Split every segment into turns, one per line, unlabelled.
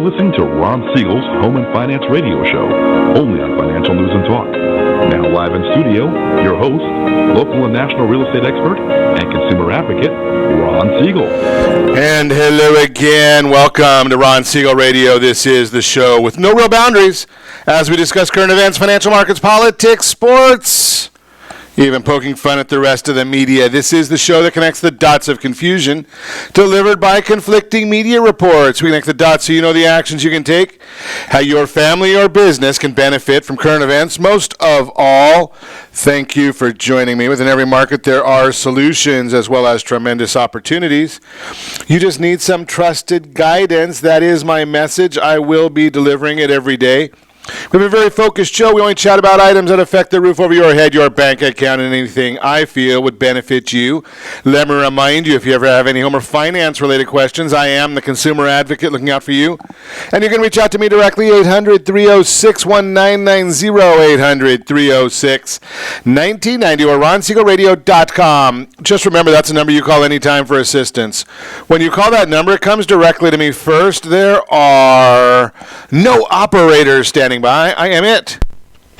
listening to Ron Siegel's Home and Finance Radio Show, only on Financial News and Talk. Now live in studio, your host, local and national real estate expert and consumer advocate, Ron Siegel.
And hello again. Welcome to Ron Siegel Radio. This is the show with no real boundaries as we discuss current events, financial markets, politics, sports, even poking fun at the rest of the media. This is the show that connects the dots of confusion delivered by conflicting media reports. We connect the dots so you know the actions you can take, how your family or business can benefit from current events. Most of all, thank you for joining me. Within every market, there are solutions as well as tremendous opportunities. You just need some trusted guidance. That is my message. I will be delivering it every day. We have a very focused show. We only chat about items that affect the roof over your head, your bank account, and anything I feel would benefit you. Let me remind you, if you ever have any home or finance-related questions, I am the consumer advocate looking out for you. And you can reach out to me directly, 800-306-1990, 800-306-1990, or RonSiegelRadio.com. Just remember, that's a number you call anytime for assistance. When you call that number, it comes directly to me first. There are no operators standing by. I am it.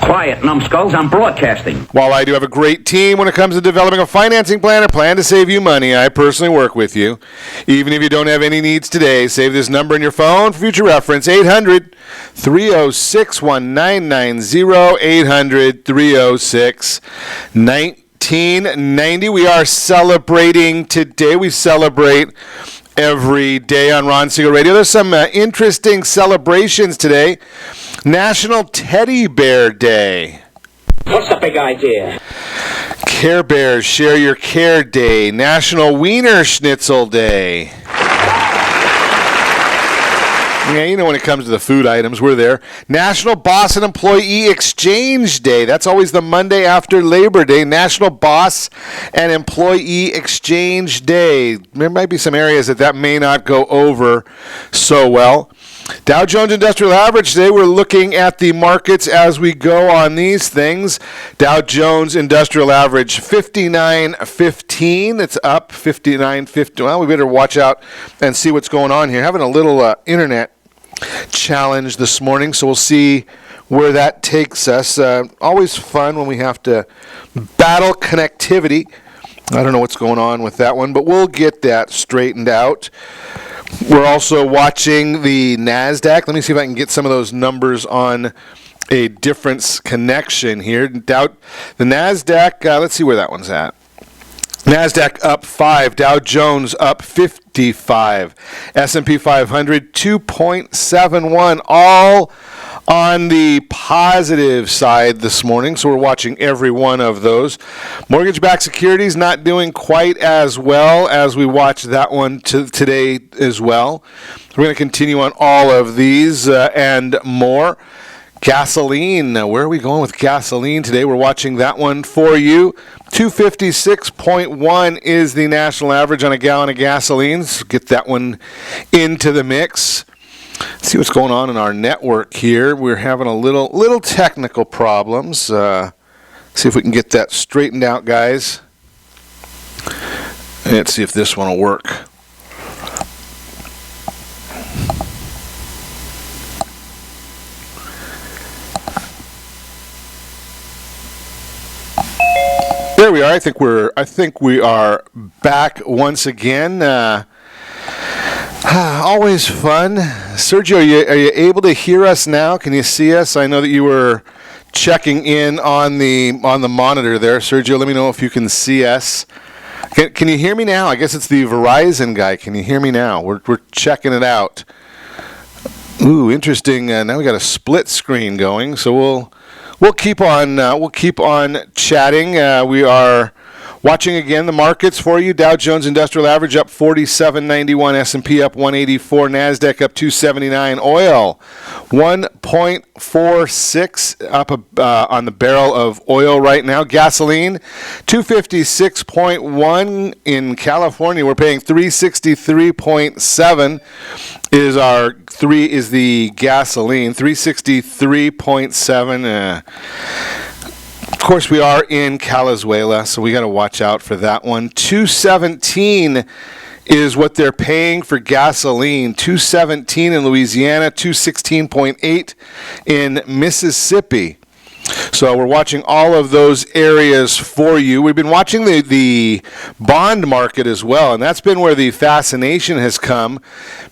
Quiet, numbskulls. I'm broadcasting.
While I do have a great team when it comes to developing a financing plan or plan to save you money, I personally work with you. Even if you don't have any needs today, save this number in your phone for future reference, 800-306-1990, 800-306-1990. We are celebrating today. We celebrate every day on Ron Siegel Radio. There's some interesting celebrations today. National Teddy Bear Day.
What's the big idea?
Care Bears Share Your Care Day. National Wiener Schnitzel Day. Yeah, you know, when it comes to the food items, we're there. National Boss and Employee Exchange Day. That's always the Monday after Labor Day. National Boss and Employee Exchange Day. There might be some areas that may not go over so well. Dow Jones Industrial Average today. We're looking at the markets as we go on these things. Dow Jones Industrial Average 59.15. It's up 59.50. Well, we better watch out and see what's going on here. Having a little internet challenge this morning, so we'll see where that takes us. Always fun when we have to battle connectivity. I don't know what's going on with that one, but we'll get that straightened out. We're also watching the NASDAQ. Let me see if I can get some of those numbers on a different connection here. The NASDAQ, let's see where that one's at. NASDAQ up 5, Dow Jones up 55, S&P 500 2.71, all on the positive side this morning, so we're watching every one of those. Mortgage-backed securities not doing quite as well as we watch that one today as well. We're going to continue on all of these and more. Gasoline, where are we going with gasoline today? We're watching that one for you. 256.1 is the national average on a gallon of gasoline. So get that one into the mix. Let's see what's going on in our network here. We're having a little technical problems. See if we can get that straightened out, guys. Let's see if this one will work. There we are. I think we are back once again. Always fun. Sergio, are you able to hear us now? Can you see us? I know that you were checking in on the monitor there. Sergio, let me know if you can see us. Can you hear me now? I guess it's the Verizon guy. Can you hear me now? We're checking it out. Ooh, interesting. Now we got a split screen going, so we'll keep on chatting. We are watching again the markets for you. Dow Jones Industrial Average up 47.91, S&P up 184, NASDAQ up 279, oil 1.46 up on the barrel of oil right now. Gasoline 256.1 in California. We're paying 363.7 is the gasoline, 363.7. Of course, we are in Calizuela, so we got to watch out for that one. 217 is what they're paying for gasoline. $2.17 in Louisiana, $2.16.8 in Mississippi. So we're watching all of those areas for you. We've been watching the bond market as well, and that's been where the fascination has come,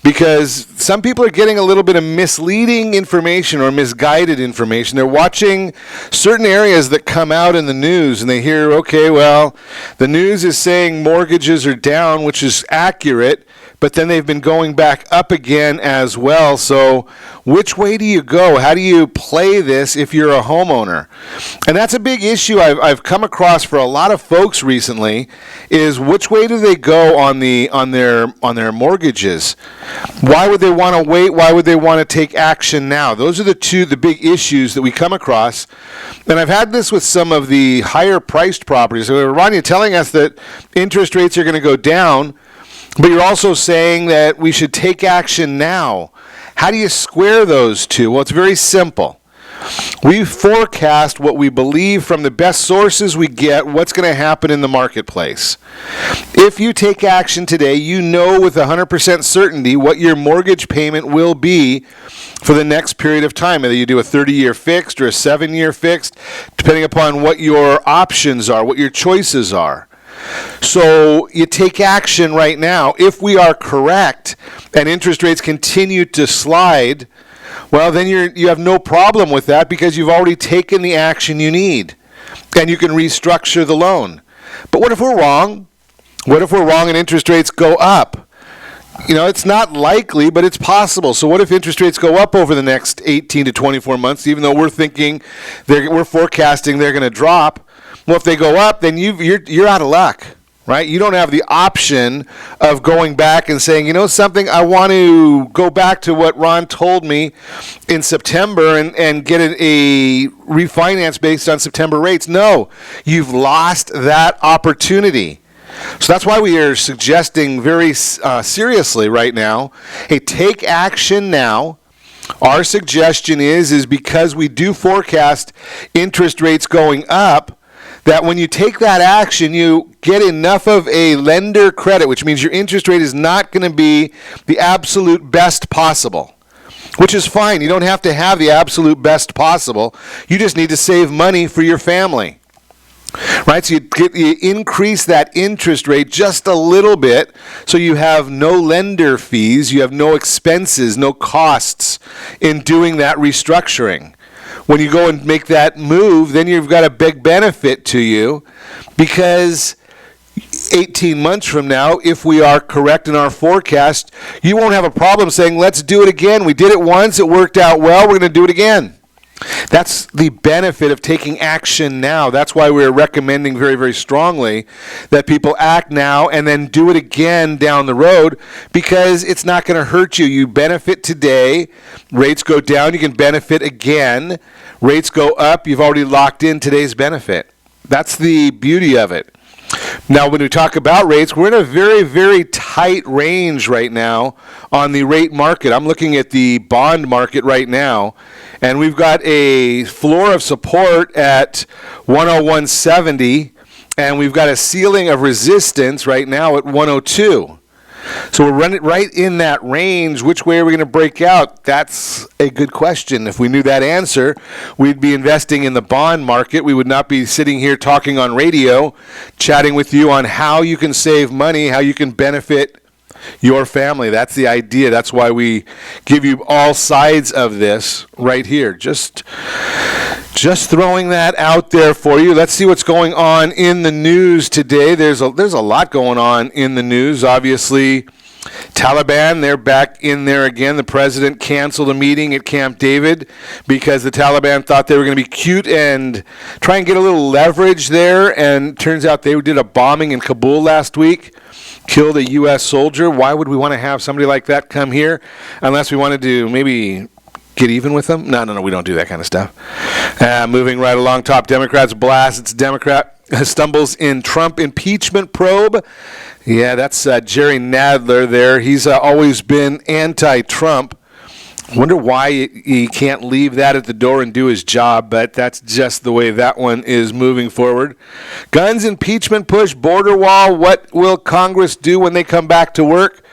because some people are getting a little bit of misleading information or misguided information. They're watching certain areas that come out in the news, and they hear, okay, well, the news is saying mortgages are down, which is accurate, but then they've been going back up again as well. So which way do you go? How do you play this if you're a homeowner? And that's a big issue I've come across for a lot of folks recently, is which way do they go on their mortgages? Why would they want to wait? Why would they want to take action now? Those are the big issues that we come across. And I've had this with some of the higher priced properties. So Ron, you're telling us that interest rates are going to go down, but you're also saying that we should take action now. How do you square those two? Well, it's very simple. We forecast what we believe from the best sources we get, what's going to happen in the marketplace. If you take action today, you know with 100% certainty what your mortgage payment will be for the next period of time. Whether you do a 30-year fixed or a 7-year fixed, depending upon what your options are, what your choices are. So you take action right now. If we are correct and interest rates continue to slide, well, then you have no problem with that, because you've already taken the action you need, and you can restructure the loan. But what if we're wrong? What if we're wrong and interest rates go up? It's not likely, but it's possible. So what if interest rates go up over the next 18 to 24 months, even though we're forecasting they're going to drop? Well, if they go up, then you're out of luck, right? You don't have the option of going back and saying, something, I want to go back to what Ron told me in September and get a refinance based on September rates. No, you've lost that opportunity. So that's why we are suggesting very seriously right now, hey, take action now. Our suggestion is because we do forecast interest rates going up, that when you take that action, you get enough of a lender credit, which means your interest rate is not going to be the absolute best possible, which is fine. You don't have to have the absolute best possible. You just need to save money for your family, right? So you increase that interest rate just a little bit, so you have no lender fees, you have no expenses, no costs in doing that restructuring. When you go and make that move, then you've got a big benefit to you, because 18 months from now, if we are correct in our forecast, you won't have a problem saying, let's do it again. We did it once, it worked out well, we're going to do it again. That's the benefit of taking action now. That's why we're recommending very, very strongly that people act now and then do it again down the road, because it's not going to hurt you. You benefit today. Rates go down, you can benefit again. Rates go up, you've already locked in today's benefit. That's the beauty of it. Now, when we talk about rates, we're in a very, very tight range right now on the rate market. I'm looking at the bond market right now, and we've got a floor of support at 101.70, and we've got a ceiling of resistance right now at 102. So we're running right in that range. Which way are we going to break out? That's a good question. If we knew that answer, we'd be investing in the bond market. We would not be sitting here talking on radio, chatting with you on how you can save money, how you can benefit your family. That's the idea. That's why we give you all sides of this right here. Just throwing that out there for you. Let's see what's going on in the news today. There's a lot going on in the news. Obviously, Taliban, they're back in there again. The president canceled a meeting at Camp David because the Taliban thought they were going to be cute and try and get a little leverage there. And turns out they did a bombing in Kabul last week, killed a U.S. soldier. Why would we want to have somebody like that come here unless we wanted to maybe get even with them? No, we don't do that kind of stuff. Moving right along, top Democrats blast. It's Democrat stumbles in Trump impeachment probe. Yeah, that's Jerry Nadler there. He's always been anti-Trump. Wonder why he can't leave that at the door and do his job, but that's just the way that one is moving forward. Guns, impeachment push, border wall. What will Congress do when they come back to work?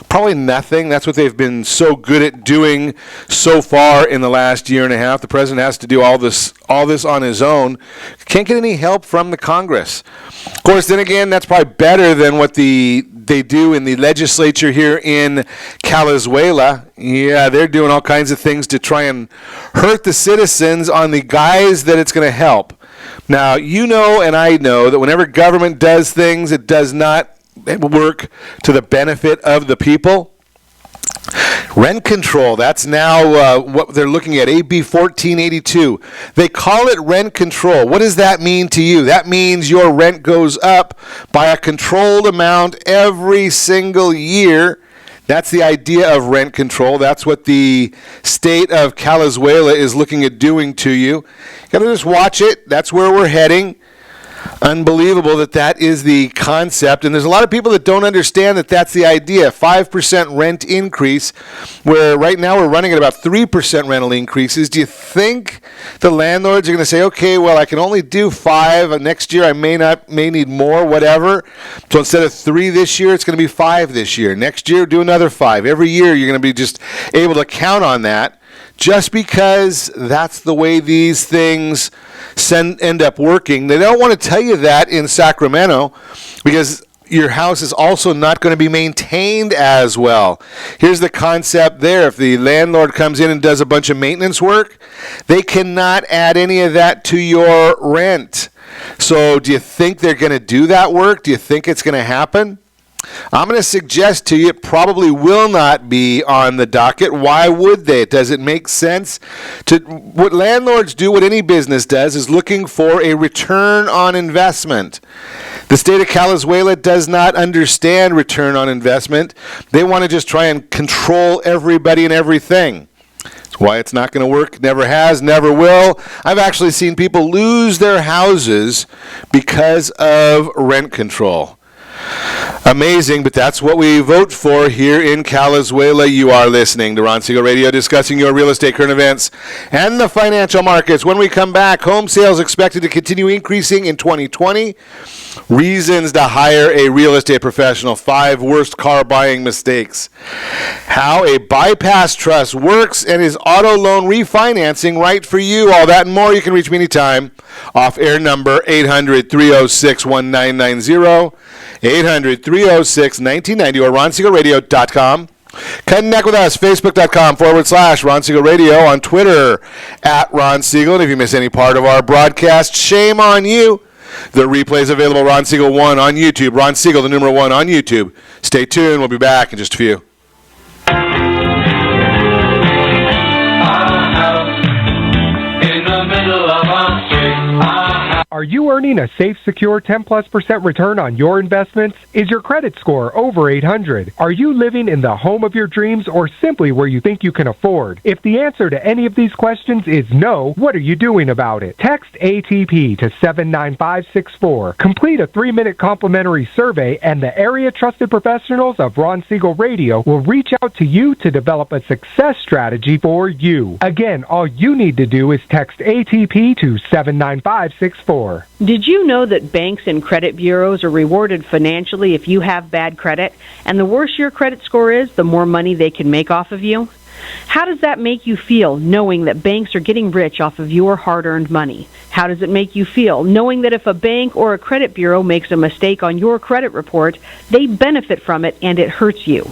Probably nothing. That's what they've been so good at doing so far in the last year and a half. The president has to do all this on his own. Can't get any help from the Congress. Of course, then again, that's probably better than what they do in the legislature here in Calizuela. Yeah, they're doing all kinds of things to try and hurt the citizens on the guise that it's going to help. Now, you know and I know that whenever government does things, it does not work to the benefit of the people. Rent control, that's now what they're looking at, AB 1482. They call it rent control. What does that mean to you? That means your rent goes up by a controlled amount every single year. That's the idea of rent control. That's what the state of Calizuela is looking at doing to you. You got to just watch it. That's where we're heading. Unbelievable that is the concept, and there's a lot of people that don't understand that that's the idea. 5% rent increase, where right now we're running at about 3% rental increases. Do you think the landlords are going to say, okay, well, I can only do 5 next year, I may need more, whatever, so instead of 3 this year, it's going to be 5 this year. Next year, do another 5. Every year, you're going to be just able to count on that. Just because that's the way these things end up working. They don't want to tell you that in Sacramento because your house is also not going to be maintained as well. Here's the concept there. If the landlord comes in and does a bunch of maintenance work, they cannot add any of that to your rent. So do you think they're going to do that work? Do you think it's going to happen? I'm going to suggest to you it probably will not be on the docket. Why would they? Does it make sense? What landlords do, what any business does, is looking for a return on investment. The state of Calizuela does not understand return on investment. They want to just try and control everybody and everything. That's why it's not going to work, never has, never will. I've actually seen people lose their houses because of rent control. Amazing, but that's what we vote for here in Calizuela. You are listening to Ron Siegel Radio, discussing your real estate current events and the financial markets. When we come back, home sales expected to continue increasing in 2020. Reasons to hire a real estate professional. 5 worst car buying mistakes. How a bypass trust works, and is auto loan refinancing right for you? All that and more. You can reach me anytime. Off-air number 800-306-1990. 800-306-1990 or RonSiegelRadio.com. Connect with us, Facebook.com/Ron Siegel Radio, on Twitter @Ron Siegel. And if you miss any part of our broadcast, shame on you. The replay is available, Ron Siegel 1 on YouTube. Ron Siegel, the numeral 1 on YouTube. Stay tuned. We'll be back in just a few.
Are you earning a safe, secure 10+% return on your investments? Is your credit score over 800? Are you living in the home of your dreams or simply where you think you can afford? If the answer to any of these questions is no, what are you doing about it? Text ATP to 79564. Complete a 3-minute complimentary survey, and the area trusted professionals of Ron Siegel Radio will reach out to you to develop a success strategy for you. Again, all you need to do is text ATP to 79564.
Did you know that banks and credit bureaus are rewarded financially if you have bad credit? And the worse your credit score is, the more money they can make off of you? How does that make you feel, knowing that banks are getting rich off of your hard-earned money? How does it make you feel, knowing that if a bank or a credit bureau makes a mistake on your credit report, they benefit from it and it hurts you?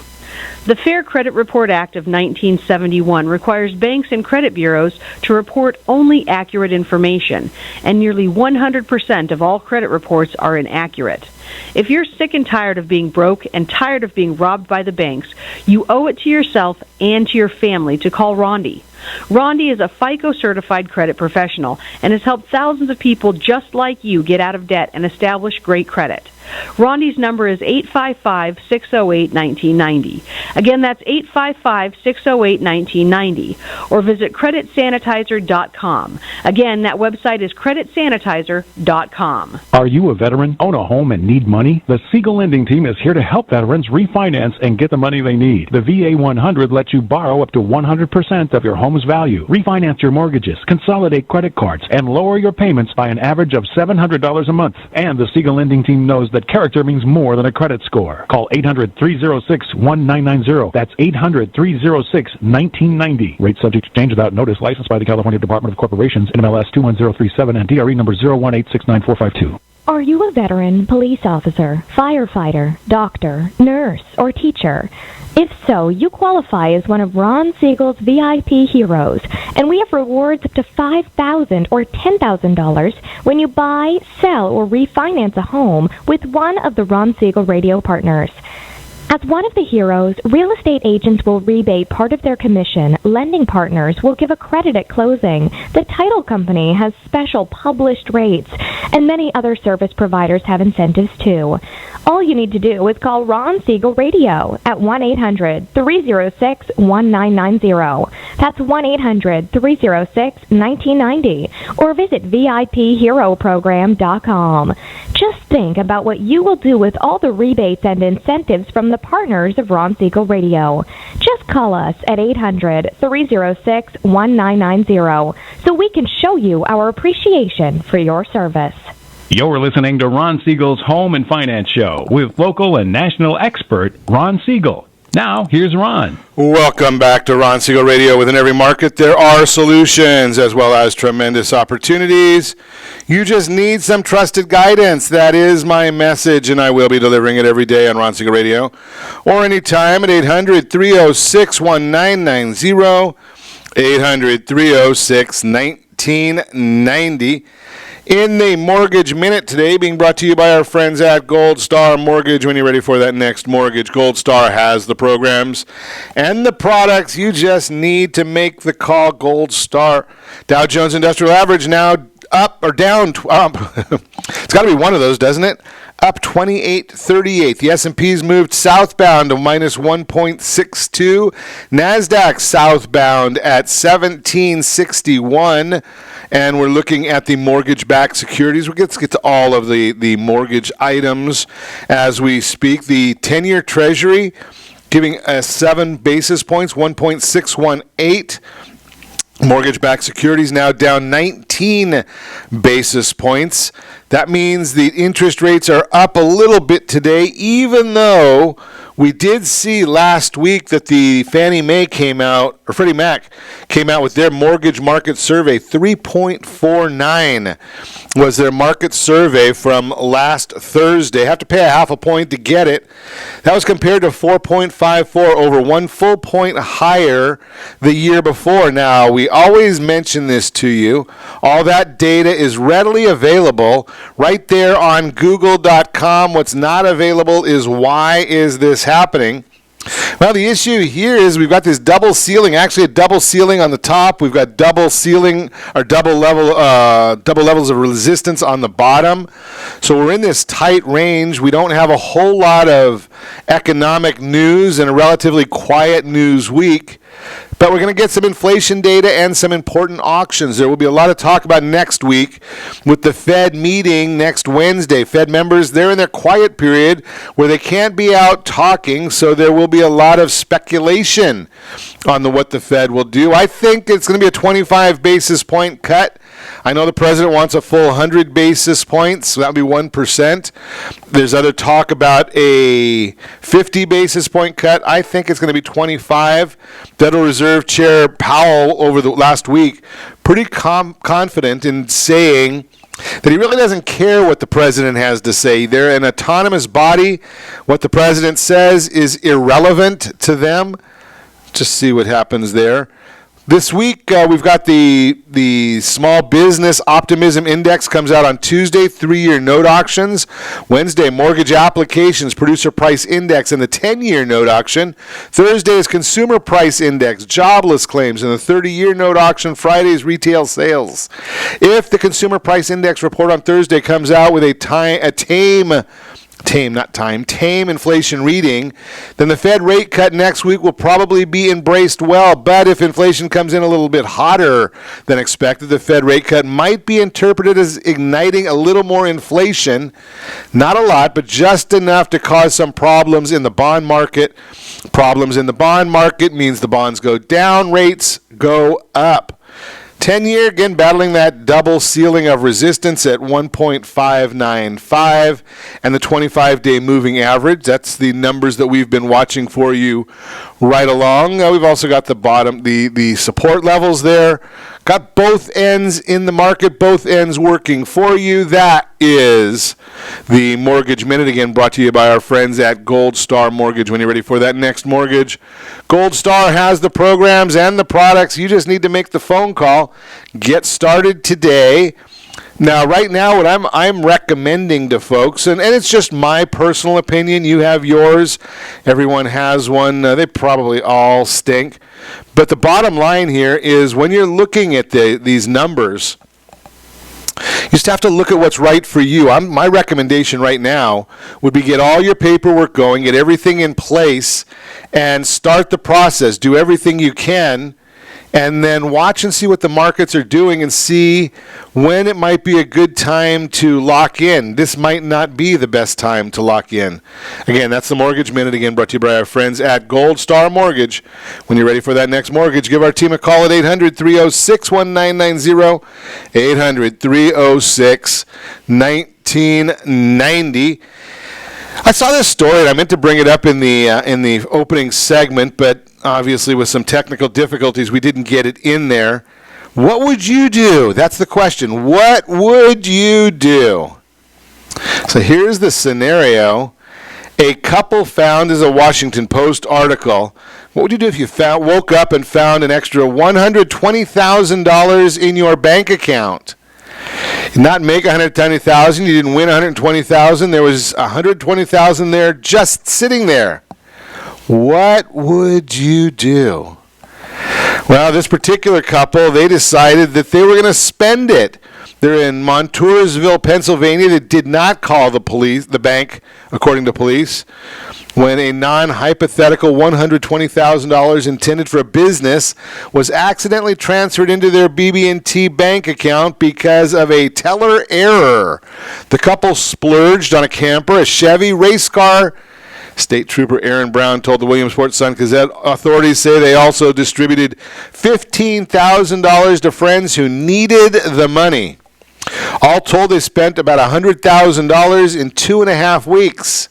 The Fair Credit Report Act of 1971 requires banks and credit bureaus to report only accurate information, and nearly 100% of all credit reports are inaccurate. If you're sick and tired of being broke and tired of being robbed by the banks, you owe it to yourself and to your family to call Rondi. Rondi is a FICO-certified credit professional and has helped thousands of people just like you get out of debt and establish great credit. Rondi's number is 855-608-1990. Again, that's 855-608-1990. Or visit creditsanitizer.com. Again, that website is creditsanitizer.com.
Are you a veteran, own a home, and need money? The Siegel Lending Team is here to help veterans refinance and get the money they need. The VA 100 lets you borrow up to 100% of your home's value, refinance your mortgages, consolidate credit cards, and lower your payments by an average of $700 a month. And the Siegel Lending Team knows that character means more than a credit score. Call 800-306-1990. That's 800-306-1990. Rate subject to change without notice. Licensed by the California Department of Corporations, NMLS 21037, and DRE number 018694552.
Are you a veteran, police officer, firefighter, doctor, nurse, or teacher? If so, you qualify as one of Ron Siegel's VIP heroes, and we have rewards up to $5,000 or $10,000 when you buy, sell, or refinance a home with one of the Ron Siegel radio partners. As one of the heroes, real estate agents will rebate part of their commission. Lending partners will give a credit at closing. The title company has special published rates, and many other service providers have incentives too. All you need to do is call Ron Siegel Radio at 1-800-306-1990. That's 1-800-306-1990. Or visit VIPHeroProgram.com. Just think about what you will do with all the rebates and incentives from the partners of Ron Siegel Radio. Just call us at 800-306-1990 so we can show you our appreciation for your service.
You're listening to Ron Siegel's Home and Finance Show with local and national expert Ron Siegel. Now, here's Ron.
Welcome back to Ron Siegel Radio. Within every market, there are solutions as well as tremendous opportunities. You just need some trusted guidance. That is my message, and I will be delivering it every day on Ron Siegel Radio or anytime at 800-306-1990, 800-306-1990. In the Mortgage Minute today, being brought to you by our friends at Gold Star Mortgage. When you're ready for that next mortgage, Gold Star has the programs and the products you just need to make the call. Gold Star. Dow Jones Industrial Average now up or down. It's got to be one of those, doesn't it? Up 28.38. The S&P's moved southbound to minus 1.62. NASDAQ southbound at 1761. And we're looking at the mortgage-backed securities. We'll get to all of the mortgage items as we speak. The 10-year Treasury giving 7 basis points, 1.618. Mortgage-backed securities now down 19 basis points. That means the interest rates are up a little bit today, even though we did see last week that the Freddie Mac came out with their mortgage market survey. 3.49 was their market survey from last Thursday. Have to pay a half a point to get it. That was compared to 4.54, over 1 full point higher the year before. Now, we always mention this to you. All that data is readily available right there on Google.com. What's not available is why is this happening? Well, the issue here is we've got this double ceiling, actually a double ceiling on the top. We've got double ceiling or double levels of resistance on the bottom. So we're in this tight range. We don't have a whole lot of economic news and a relatively quiet news week. But we're going to get some inflation data and some important auctions. There will be a lot of talk about next week with the Fed meeting next Wednesday. Fed members, they're in their quiet period where they can't be out talking, so there will be a lot of speculation on what the Fed will do. I think it's going to be a 25 basis point cut. I know the president wants a full 100 basis points, so that would be 1%. There's other talk about a 50 basis point cut. I think it's going to be 25. Federal Reserve Chair Powell over the last week pretty confident in saying that he really doesn't care what the president has to say. They're an autonomous body. What the president says is irrelevant to them. Just see what happens there. This week, we've got the Small Business Optimism Index comes out on Tuesday, 3-year note auctions. Wednesday, Mortgage Applications Producer Price Index and the 10-year note auction. Thursday is Consumer Price Index, Jobless Claims, and the 30-year note auction. Friday's Retail Sales. If the Consumer Price Index report on Thursday comes out with a tame tame inflation reading, then the Fed rate cut next week will probably be embraced well. But if inflation comes in a little bit hotter than expected, the Fed rate cut might be interpreted as igniting a little more inflation. Not a lot, but just enough to cause some problems in the bond market. Problems in the bond market means the bonds go down, rates go up. 10-year, again, battling that double ceiling of resistance at 1.595, and the 25-day moving average. That's the numbers that we've been watching for you right along. We've also got the bottom, the support levels there. Got both ends in the market, both ends working for you. That is the Mortgage Minute, again, brought to you by our friends at Gold Star Mortgage. When you're ready for that next mortgage, Gold Star has the programs and the products. You just need to make the phone call. Get started today. Now, right now, what I'm recommending to folks, and it's just my personal opinion, you have yours, everyone has one, they probably all stink. But the bottom line here is when you're looking at these numbers, you just have to look at what's right for you. My recommendation right now would be get all your paperwork going, get everything in place, and start the process. Do everything you can, and then watch and see what the markets are doing and see when it might be a good time to lock in. This might not be the best time to lock in. Again, that's the Mortgage Minute, again, brought to you by our friends at Gold Star Mortgage. When you're ready for that next mortgage, give our team a call at 800-306-1990, 800-306-1990. I saw this story, and I meant to bring it up in the opening segment, but obviously with some technical difficulties, we didn't get it in there. What would you do? That's the question. What would you do? So here's the scenario. A couple found, is a Washington Post article. What would you do if you woke up and found an extra $120,000 in your bank account? You did not make $120,000. You didn't win $120,000. There was $120,000 there just sitting there. What would you do? Well, this particular couple, they decided that they were going to spend it. They're in Montoursville, Pennsylvania. They did not call the bank, according to police, when a non-hypothetical $120,000 intended for a business was accidentally transferred into their BB&T bank account because of a teller error. The couple splurged on a camper, a Chevy race car. State Trooper Aaron Brown told the Williamsport Sun-Gazette authorities say they also distributed $15,000 to friends who needed the money. All told, they spent about $100,000 in 2.5 weeks.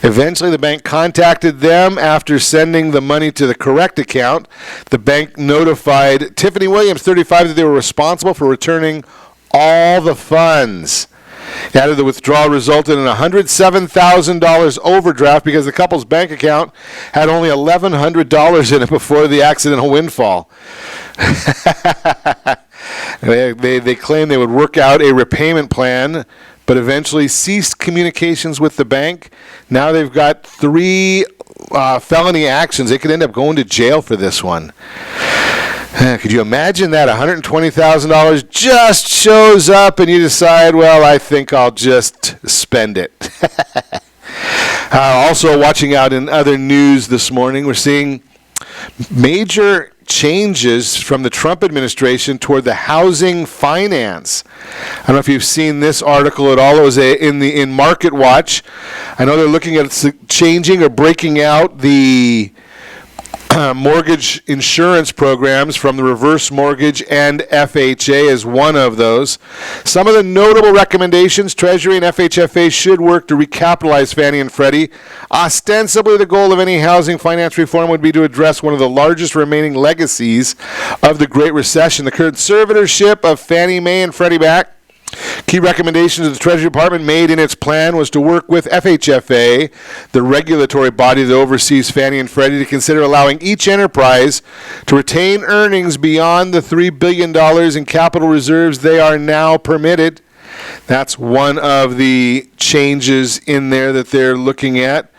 Eventually, the bank contacted them after sending the money to the correct account. The bank notified Tiffany Williams, 35, that they were responsible for returning all the funds. It added the withdrawal resulted in a $107,000 overdraft because the couple's bank account had only $1,100 in it before the accidental windfall. They claimed they would work out a repayment plan, but eventually ceased communications with the bank. Now they've got 3 felony actions. They could end up going to jail for this one. Could you imagine that? $120,000 just shows up and you decide, well, I think I'll just spend it. Also watching out in other news this morning, we're seeing major changes from the Trump administration toward the housing finance. I don't know if you've seen this article at all. It was in Market Watch. I know they're looking at changing or breaking out the mortgage insurance programs from the reverse mortgage and FHA is one of those. Some of the notable recommendations: Treasury and FHFA should work to recapitalize Fannie and Freddie. Ostensibly, the goal of any housing finance reform would be to address one of the largest remaining legacies of the Great Recession, the conservatorship of Fannie Mae and Freddie Mac. Key recommendations of the Treasury Department made in its plan was to work with FHFA, the regulatory body that oversees Fannie and Freddie, to consider allowing each enterprise to retain earnings beyond the $3 billion in capital reserves they are now permitted. That's one of the changes in there that they're looking at.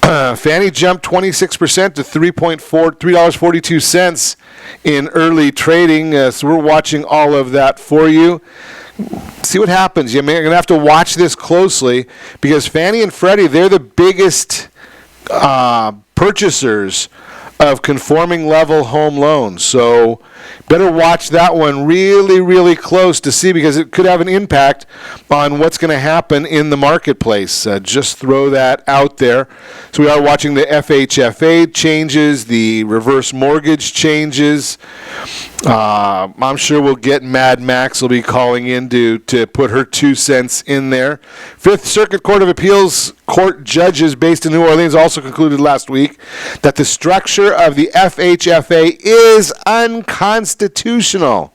Fannie jumped 26% to $3.42 in early trading, so we're watching all of that for you. see what happens. You're going to have to watch this closely because Fannie and Freddie, they're the biggest purchasers of conforming level home loans. So better watch that one really, really close to see because it could have an impact on what's going to happen in the marketplace. Just throw that out there. So we are watching the FHFA changes, the reverse mortgage changes. I'm sure we'll get Mad Max will be calling in to put her 2 cents in there. Fifth Circuit Court of Appeals court judges based in New Orleans also concluded last week that the structure of the FHFA is unconstitutional.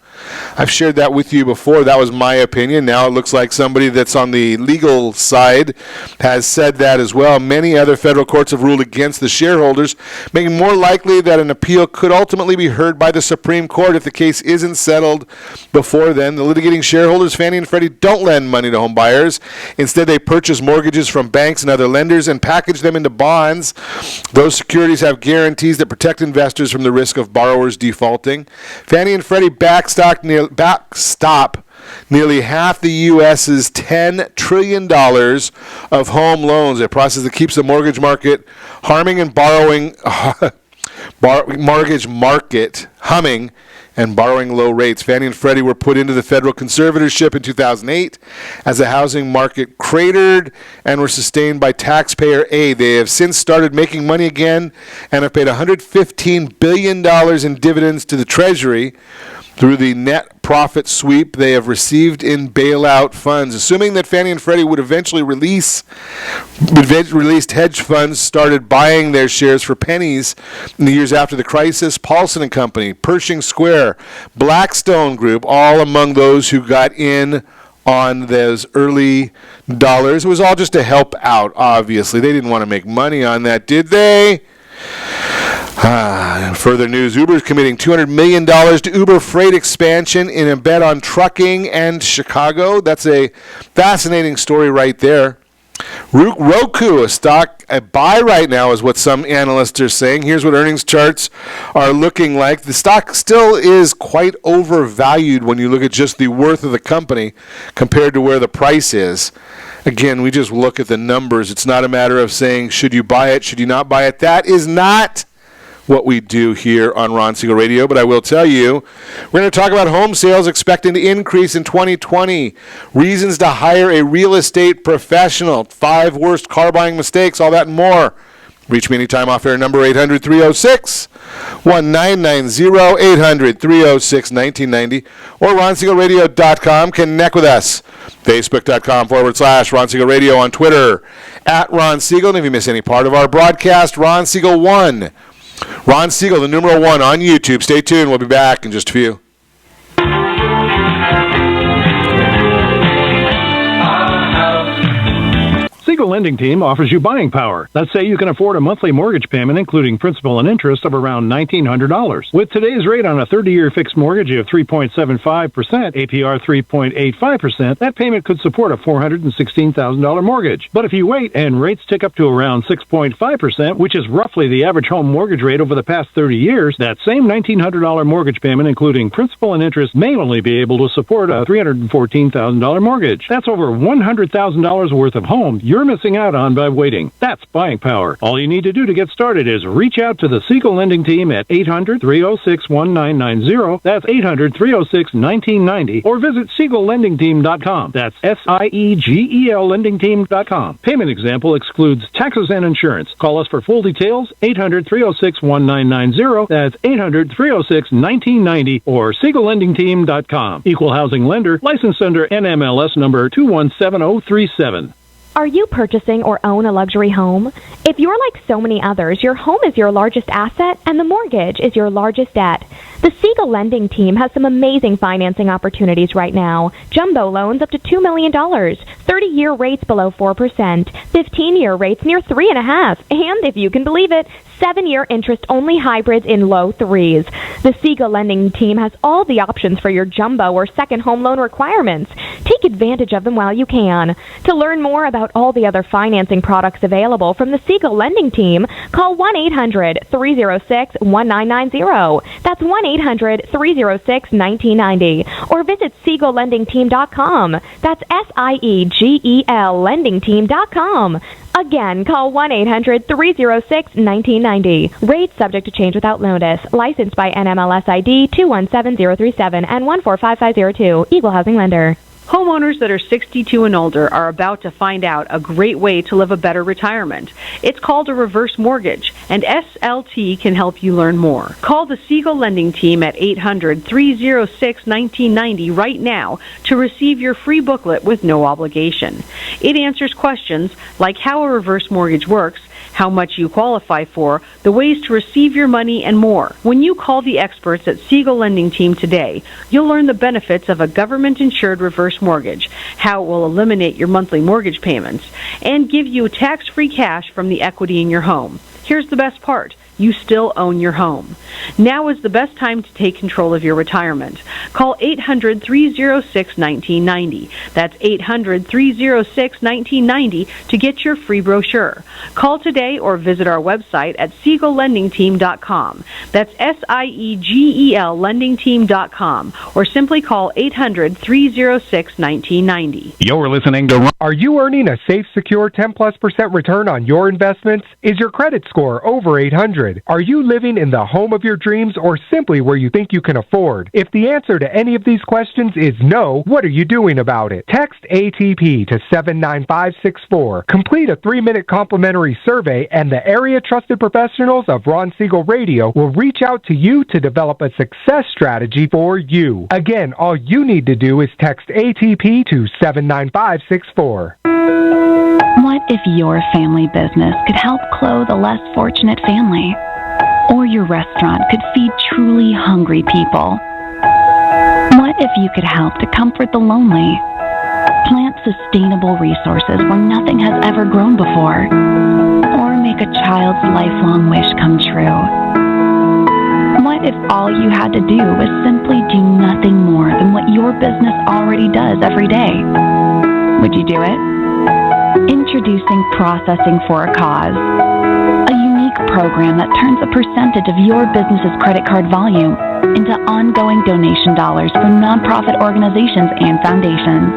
I've shared that with you before. That was my opinion. Now it looks like somebody that's on the legal side has said that as well. Many other federal courts have ruled against the shareholders, making more likely that an appeal could ultimately be heard by the Supreme Court if the case isn't settled before then. The litigating shareholders, Fannie and Freddie, don't lend money to home buyers. Instead, they purchase mortgages from banks and other lenders and package them into bonds. Those securities have guarantees that protect investors from the risk of borrowers defaulting. Fannie and Freddie backstop nearly half the U.S.'s $10 trillion of home loans, a process that keeps the mortgage market humming and borrowing low rates. Fannie and Freddie were put into the federal conservatorship in 2008 as the housing market cratered and were sustained by taxpayer aid. They have since started making money again and have paid $115 billion in dividends to the Treasury through the net profit sweep they have received in bailout funds. Assuming that Fannie and Freddie would eventually release hedge funds started buying their shares for pennies in the years after the crisis, Paulson & Company, Pershing Square, Blackstone Group, all among those who got in on those early dollars. It was all just to help out, obviously. They didn't want to make money on that, did they? Further news, Uber is committing $200 million to Uber freight expansion in a bet on trucking and Chicago. That's a fascinating story right there. Roku, a buy right now is what some analysts are saying. Here's what earnings charts are looking like. The stock still is quite overvalued when you look at just the worth of the company compared to where the price is. Again, we just look at the numbers. It's not a matter of saying, should you buy it, should you not buy it. That is not what we do here on Ron Siegel Radio, but I will tell you, we're going to talk about home sales expecting to increase in 2020, reasons to hire a real estate professional, 5 worst car buying mistakes, all that and more. Reach me anytime off air, number 800-306-1990, 800-306-1990, or RonSiegelRadio.com. Connect with us. Facebook.com/Ron Siegel Radio, on Twitter, @Ron Siegel. And if you miss any part of our broadcast, Ron Siegel 1. Ron Siegel, the numeral 1 on YouTube. Stay tuned. We'll be back in just a few.
Siegel Lending Team offers you buying power. Let's say you can afford a monthly mortgage payment, including principal and interest, of around $1,900. With today's rate on a 30-year fixed mortgage of 3.75%, APR 3.85%, that payment could support a $416,000 mortgage. But if you wait and rates tick up to around 6.5%, which is roughly the average home mortgage rate over the past 30 years, that same $1,900 mortgage payment, including principal and interest, may only be able to support a $314,000 mortgage. That's over $100,000 worth of home you're missing out on by waiting. That's buying power. All you need to do to get started is reach out to the Siegel Lending Team at 800-306-1990. That's 800-306-1990. Or visit SiegelLendingTeam.com. That's SIEGEL LendingTeam.com. Payment example excludes taxes and insurance. Call us for full details, 800-306-1990. That's 800-306-1990 or SiegelLendingTeam.com. Equal housing lender, licensed under NMLS number 217037.
Are you purchasing or own a luxury home? If you're like so many others, your home is your largest asset and the mortgage is your largest debt. The Siegel Lending Team has some amazing financing opportunities right now. Jumbo loans up to $2 million, 30-year rates below 4%, 15-year rates near 3.5%, and if you can believe it, 7-year interest-only hybrids in low 3s. The Siegel Lending Team has all the options for your jumbo or second home loan requirements. Take Take advantage of them while you can. To learn more about all the other financing products available from the Siegel Lending Team, call 1-800-306-1990. That's 1-800-306-1990. Or visit SiegelLendingTeam.com. That's SIEGEL LendingTeam.com. Again, call 1-800-306-1990. Rates subject to change without notice. Licensed by NMLS ID 217037 and 145502. Equal housing lender.
Homeowners that are 62 and older are about to find out a great way to live a better retirement. It's called a reverse mortgage, and SLT can help you learn more. Call the Siegel Lending Team at 800-306-1990 right now to receive your free booklet with no obligation. It answers questions like how a reverse mortgage works, how much you qualify for, the ways to receive your money, and more. When you call the experts at Siegel Lending Team today, you'll learn the benefits of a government-insured reverse mortgage, how it will eliminate your monthly mortgage payments, and give you tax-free cash from the equity in your home. Here's the best part. You still own your home. Now is the best time to take control of your retirement. Call 800-306-1990. That's 800-306-1990 to get your free brochure. Call today or visit our website at SiegelLendingTeam.com. That's SIEGEL LendingTeam.com. Or simply call 800-306-1990.
You're listening to...
Are you earning a safe, secure 10+% return on your investments? Is your credit score over 800? Are you living in the home of your dreams or simply where you think you can afford? If the answer to any of these questions is no, what are you doing about it? Text ATP to 79564. Complete a 3-minute complimentary survey and the area trusted professionals of Ron Siegel Radio will reach out to you to develop a success strategy for you. Again, all you need to do is text ATP to 79564.
What if your family business could help clothe a less fortunate family? Or your restaurant could feed truly hungry people? What if you could help to comfort the lonely? Plant sustainable resources where nothing has ever grown before? Or make a child's lifelong wish come true? What if all you had to do was simply do nothing more than what your business already does every day? Would you do it? Introducing Processing for a Cause, a unique program that turns a percentage of your business's credit card volume into ongoing donation dollars for nonprofit organizations and foundations.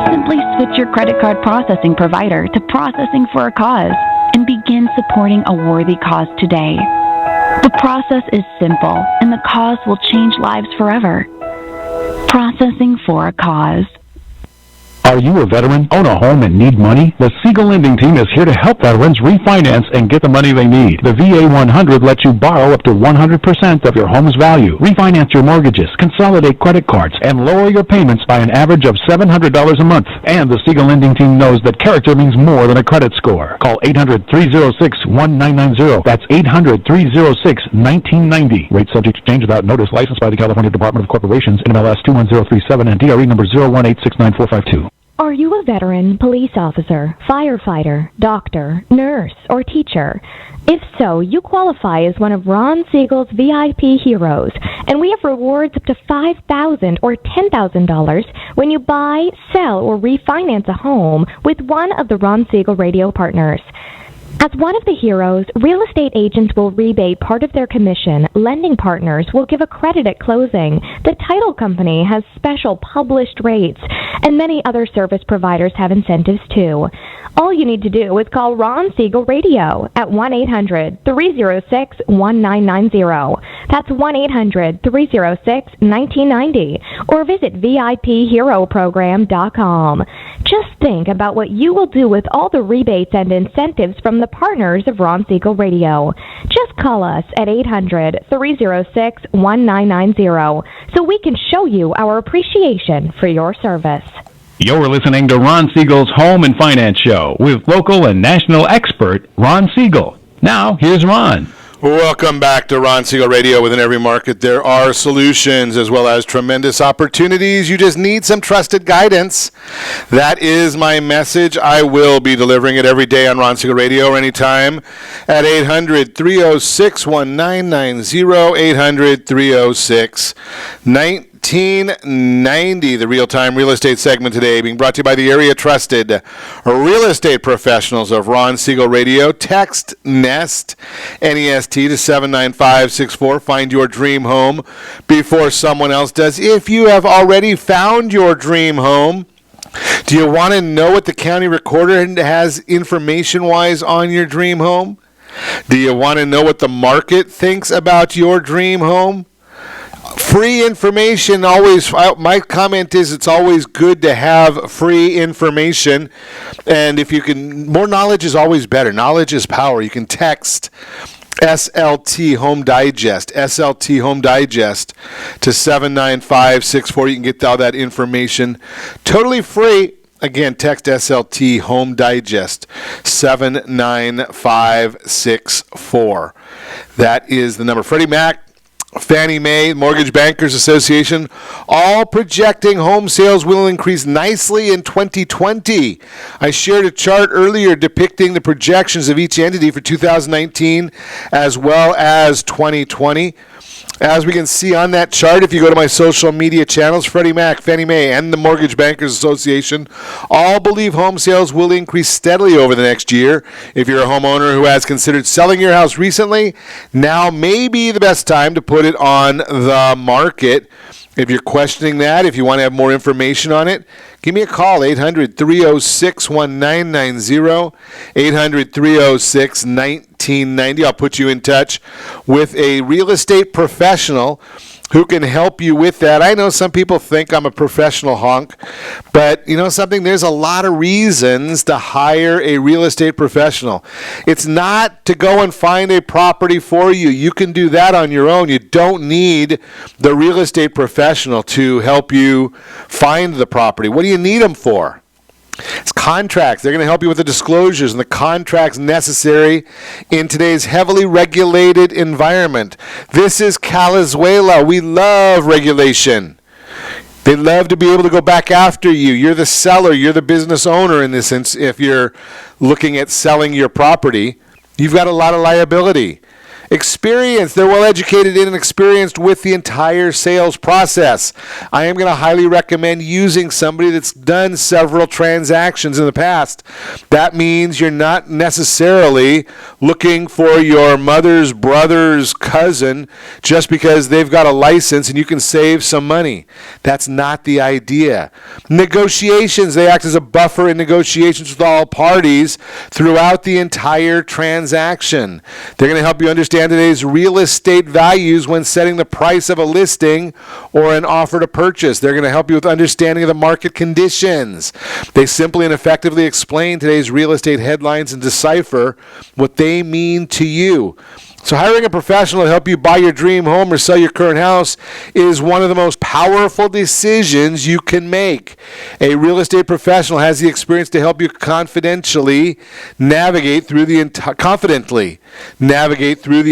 Simply switch your credit card processing provider to Processing for a Cause and begin supporting a worthy cause today. The process is simple, and the cause will change lives forever. Processing for a Cause.
Are you a veteran, own a home, and need money? The Siegel Lending Team is here to help veterans refinance and get the money they need. The VA 100 lets you borrow up to 100% of your home's value, refinance your mortgages, consolidate credit cards, and lower your payments by an average of $700 a month. And the Siegel Lending Team knows that character means more than a credit score. Call 800-306-1990. That's 800-306-1990. Rate subject to change without notice. Licensed by the California Department of Corporations, NMLS 21037, and DRE number 018694452.
Are you a veteran, police officer, firefighter, doctor, nurse, or teacher? If so, you qualify as one of Ron Siegel's VIP heroes, and we have rewards up to $5,000 or $10,000 when you buy, sell, or refinance a home with one of the Ron Siegel radio partners. As one of the heroes, real estate agents will rebate part of their commission. Lending partners will give a credit at closing. The title company has special published rates, and many other service providers have incentives too. All you need to do is call Ron Siegel Radio at 1-800-306-1990. That's 1-800-306-1990. Or visit VIPHeroProgram.com. Just think about what you will do with all the rebates and incentives from the partners of Ron Siegel Radio. Just call us at 800-306-1990 so we can show you our appreciation for your service.
You're listening to Ron Siegel's Home and Finance Show with local and national expert Ron Siegel. Now, here's Ron.
Welcome back to Ron Siegel Radio. Within every market, there are solutions as well as tremendous opportunities. You just need some trusted guidance. That is my message. I will be delivering it every day on Ron Siegel Radio or anytime at 800-306-1990, 800-306-1990. 1990, the real-time real estate segment today being brought to you by the area trusted real estate professionals of Ron Siegel Radio. Text NEST, N-E-S-T, to 79564. Find your dream home before someone else does. If you have already found your dream home, do you want to know what the county recorder has information-wise on your dream home? Do you want to know what the market thinks about your dream home? Free information always, my comment is it's always good to have free information. And if you can, more knowledge is always better. Knowledge is power. You can text SLT Home Digest, SLT Home Digest to 79564. You can get all that information totally free. Again, text SLT Home Digest 79564. That is the number. Freddie Mac, Fannie Mae, Mortgage Bankers Association, all projecting home sales will increase nicely in 2020. I shared a chart earlier depicting the projections of each entity for 2019 as well as 2020. As we can see on that chart, if you go to my social media channels, Freddie Mac, Fannie Mae, and the Mortgage Bankers Association all believe home sales will increase steadily over the next year. If you're a homeowner who has considered selling your house recently, now may be the best time to put it on the market. If you're questioning that, if you want to have more information on it, give me a call, 800-306-1990, 800-306-1990. I'll put you in touch with a real estate professional who can help you with that. I know some people think I'm a professional honk, but you know something? There's a lot of reasons to hire a real estate professional. It's not to go and find a property for you. You can do that on your own. You don't need the real estate professional to help you find the property. What do you need them for? It's contracts. They're going to help you with the disclosures and the contracts necessary in today's heavily regulated environment. This is Calizuela. We love regulation. They love to be able to go back after you. You're the seller. You're the business owner in this sense. If you're looking at selling your property, you've got a lot of liability. Experience. They're well educated in and experienced with the entire sales process. I am going to highly recommend using somebody that's done several transactions in the past. That means you're not necessarily looking for your mother's brother's cousin just because they've got a license and you can save some money. That's not the idea. Negotiations. They act as a buffer in negotiations with all parties throughout the entire transaction. They're going to help you understand today's real estate values when setting the price of a listing or an offer to purchase. They're going to help you with understanding of the market conditions. They simply and effectively explain today's real estate headlines and decipher what they mean to you. So hiring a professional to help you buy your dream home or sell your current house is one of the most powerful decisions you can make. A real estate professional has the experience to help you confidently navigate through the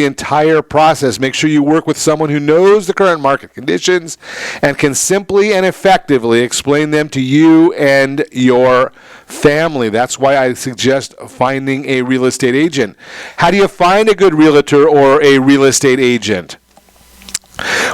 entire process. Make sure you work with someone who knows the current market conditions and can simply and effectively explain them to you and your family. That's why I suggest finding a real estate agent. How do you find a good realtor or a real estate agent?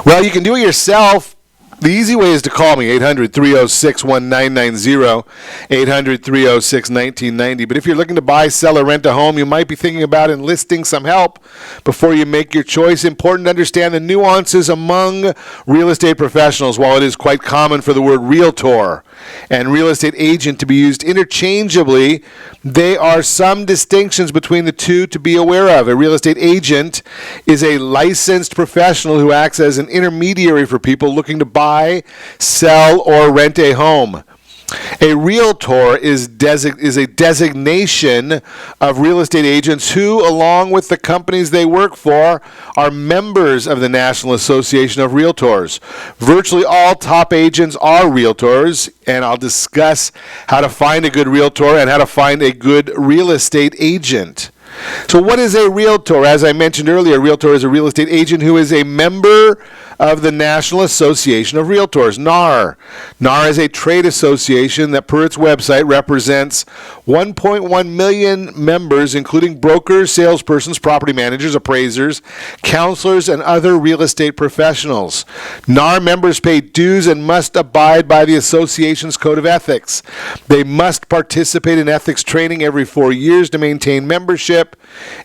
Well, you can do it yourself. The easy way is to call me, 800-306-1990, 800-306-1990. But if you're looking to buy, sell, or rent a home, you might be thinking about enlisting some help before you make your choice. Important to understand the nuances among real estate professionals. While it is quite common for the word realtor and real estate agent to be used interchangeably, there are some distinctions between the two to be aware of. A real estate agent is a licensed professional who acts as an intermediary for people looking to buy, sell, or rent a home. A realtor is a designation of real estate agents who, along with the companies they work for, are members of the National Association of Realtors. Virtually all top agents are realtors, and I'll discuss how to find a good realtor and how to find a good real estate agent. So what is a realtor? As I mentioned earlier, a realtor is a real estate agent who is a member of the National Association of Realtors, NAR. NAR is a trade association that, per its website, represents 1.1 million members, including brokers, salespersons, property managers, appraisers, counselors, and other real estate professionals. NAR members pay dues and must abide by the association's code of ethics. They must participate in ethics training every 4 years to maintain membership,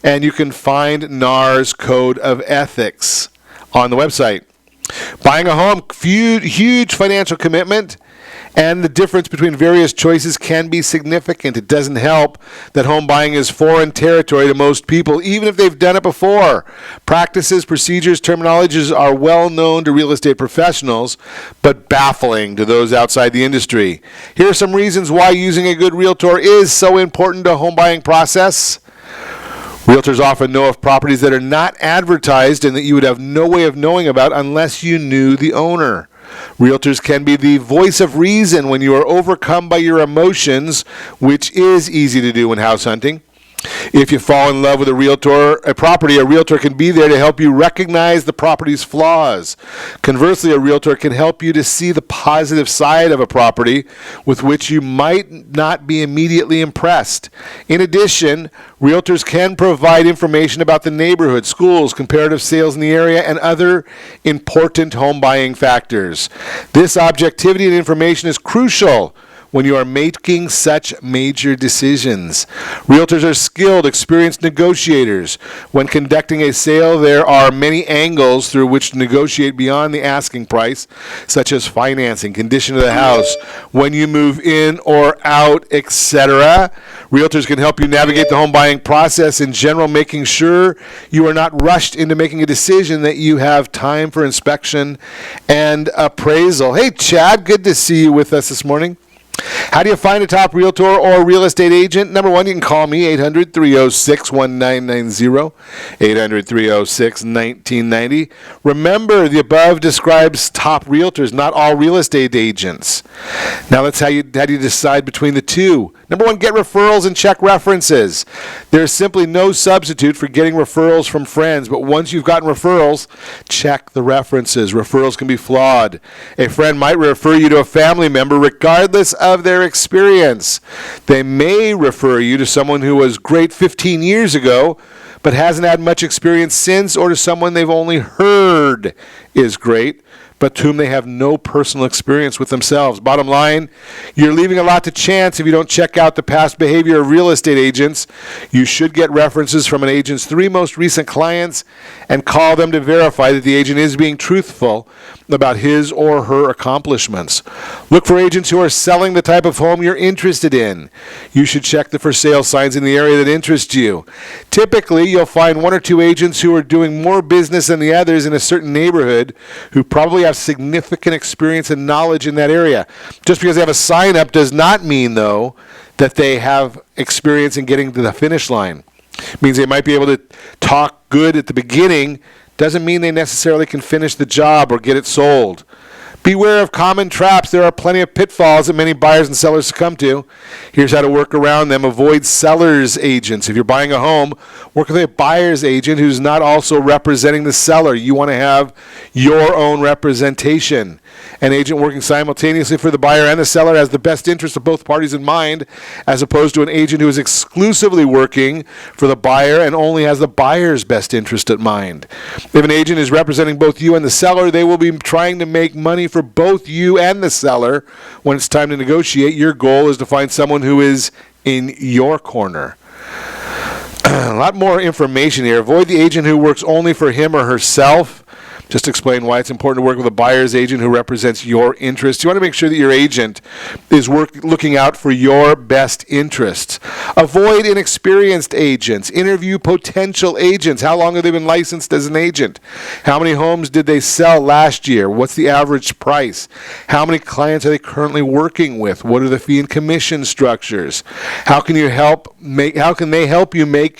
and you can find NAR's code of ethics on the website. Buying a home, huge financial commitment, and the difference between various choices can be significant. It doesn't help that home buying is foreign territory to most people, even if they've done it before. Practices, procedures, terminologies are well known to real estate professionals, but baffling to those outside the industry. Here are some reasons why using a good realtor is so important to a home buying process. Realtors often know of properties that are not advertised and that you would have no way of knowing about unless you knew the owner. Realtors can be the voice of reason when you are overcome by your emotions, which is easy to do when house hunting. If you fall in love with a property, a realtor can be there to help you recognize the property's flaws. Conversely, a realtor can help you to see the positive side of a property with which you might not be immediately impressed. In addition, realtors can provide information about the neighborhood, schools, comparative sales in the area, and other important home buying factors. This objectivity and information is crucial when you are making such major decisions. Realtors are skilled, experienced negotiators. When conducting a sale, there are many angles through which to negotiate beyond the asking price, such as financing, condition of the house, when you move in or out, etc. Realtors can help you navigate the home buying process in general, making sure you are not rushed into making a decision, that you have time for inspection and appraisal. Hey, Chad, good to see you with us this morning. How do you find a top realtor or real estate agent? Number one, you can call me, 800-306-1990, 800-306-1990. Remember, the above describes top realtors, not all real estate agents. Now, how do you decide between the two? Number one, get referrals and check references. There's simply no substitute for getting referrals from friends, but once you've gotten referrals, check the references. Referrals can be flawed. A friend might refer you to a family member regardless of their experience. They may refer you to someone who was great 15 years ago, but hasn't had much experience since, or to someone they've only heard is great, but to whom they have no personal experience with themselves. Bottom line, you're leaving a lot to chance if you don't check out the past behavior of real estate agents. You should get references from an agent's 3 most recent clients and call them to verify that the agent is being truthful about his or her accomplishments. Look for agents who are selling the type of home you're interested in. You should check the for sale signs in the area that interest you. Typically, you'll find 1 or 2 agents who are doing more business than the others in a certain neighborhood who probably have significant experience and knowledge in that area. Just because they have a sign up does not mean, though, that they have experience in getting to the finish line. It means they might be able to talk good at the beginning. Doesn't mean they necessarily can finish the job or get it sold. Beware of common traps. There are plenty of pitfalls that many buyers and sellers succumb to. Here's how to work around them. Avoid seller's agents. If you're buying a home, work with a buyer's agent who's not also representing the seller. You want to have your own representation. An agent working simultaneously for the buyer and the seller has the best interest of both parties in mind, as opposed to an agent who is exclusively working for the buyer and only has the buyer's best interest at mind. If an agent is representing both you and the seller, they will be trying to make money for both you and the seller. When it's time to negotiate, your goal is to find someone who is in your corner. A lot more information here. Avoid the agent who works only for him or herself. Just explain why it's important to work with a buyer's agent who represents your interests. You want to make sure that your agent is looking out for your best interests. Avoid inexperienced agents. Interview potential agents. How long have they been licensed as an agent? How many homes did they sell last year? What's the average price? How many clients are they currently working with? What are the fee and commission structures? How can they help you